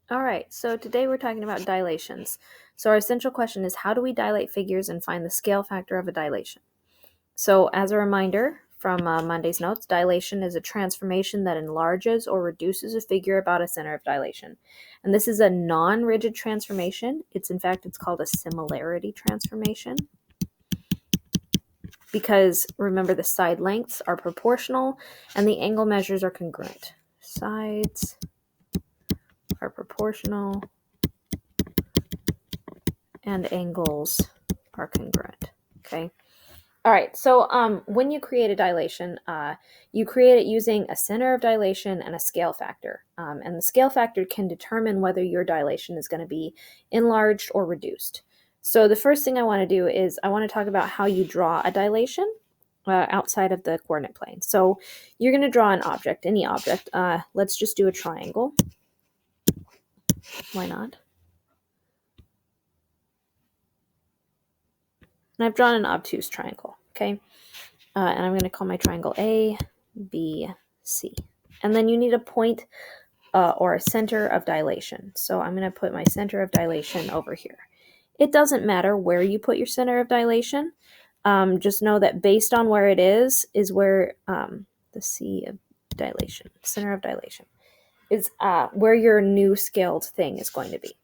All right, so today we're talking about dilations. So our essential question is, how do we dilate figures and find the scale factor of a dilation? So as a reminder from Monday's notes, dilation is a transformation that enlarges or reduces a figure about a center of dilation. And this is a non-rigid transformation. It's called a similarity transformation, because remember, the side lengths are proportional and the angle measures are congruent. Sides are proportional and angles are congruent. Okay. All right. So when you create a dilation, you create it using a center of dilation and a scale factor. And the scale factor can determine whether your dilation is going to be enlarged or reduced. So the first thing I want to do is I want to talk about how you draw a dilation outside of the coordinate plane. So you're going to draw an object, any object. Let's just do a triangle. Why not? And I've drawn an obtuse triangle, okay? And I'm going to call my triangle A, B, C. And then you need a point or a center of dilation. So I'm going to put my center of dilation over here. It doesn't matter where you put your center of dilation. Just know that based on where it is where the C of dilation, center of dilation, is where your new scaled thing is going to be.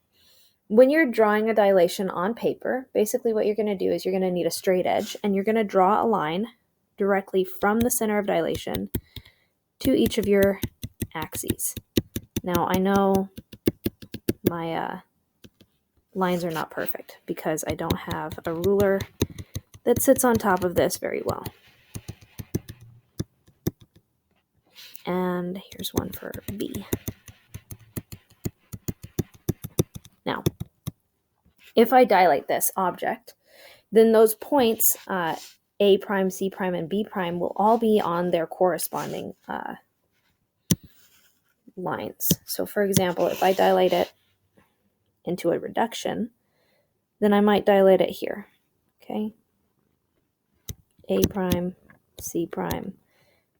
When you're drawing a dilation on paper, basically what you're going to do is you're going to need a straight edge, and you're going to draw a line directly from the center of dilation to each of your axes. Now, I know my lines are not perfect because I don't have a ruler that sits on top of this very well. And here's one for B. Now, if I dilate this object, then those points, A prime, C prime, and B prime, will all be on their corresponding lines. So for example, if I dilate it into a reduction, then I might dilate it here, okay? A prime, C prime,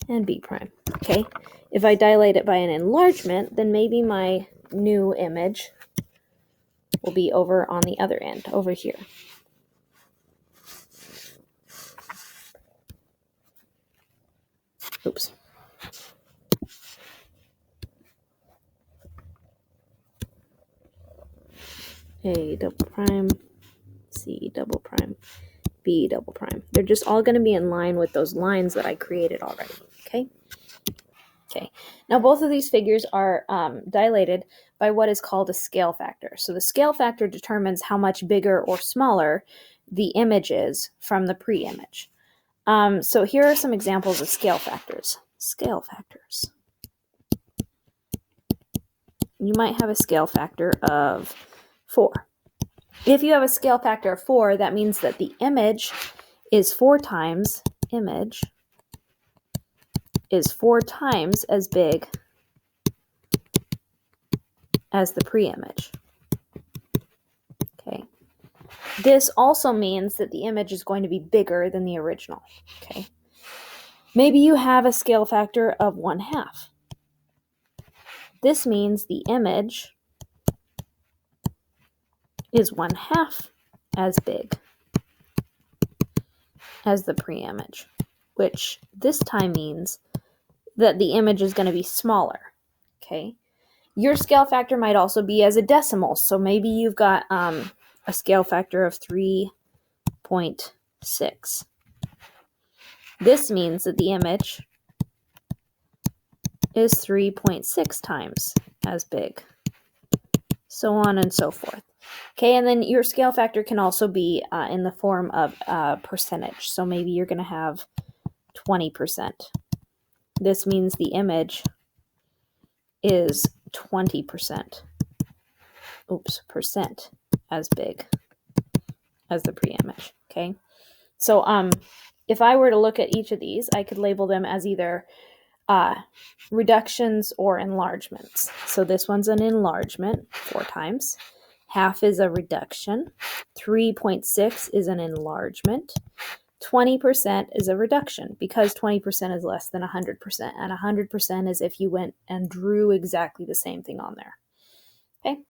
and B prime, okay? If I dilate it by an enlargement, then maybe my new image will be over on the other end, over here. Oops. A double prime, C double prime, B double prime. They're just all going to be in line with those lines that I created already, okay? Okay, now both of these figures are dilated by what is called a scale factor. So the scale factor determines how much bigger or smaller the image is from the pre-image. So here are some examples of scale factors. Scale factors. You might have a scale factor of 4. If you have a scale factor of 4, that means that the image is 4 times as big as the pre-image. Okay. This also means that the image is going to be bigger than the original. Okay. Maybe you have a scale factor of 1/2. This means the image is 1/2 as big as the pre-image, which this time means that the image is going to be smaller. Okay. Your scale factor might also be as a decimal. So maybe you've got a scale factor of 3.6. This means that the image is 3.6 times as big, so on and so forth. Okay, and then your scale factor can also be in the form of percentage. So maybe you're going to have 20%. This means the image is 20%. Percent as big as the pre-image. Okay, so if I were to look at each of these, I could label them as either reductions or enlargements. So this one's an enlargement, 4 times. 1/2 is a reduction. 3.6 is an enlargement. 20% is a reduction, because 20% is less than 100%, and 100% is if you went and drew exactly the same thing on there. Okay.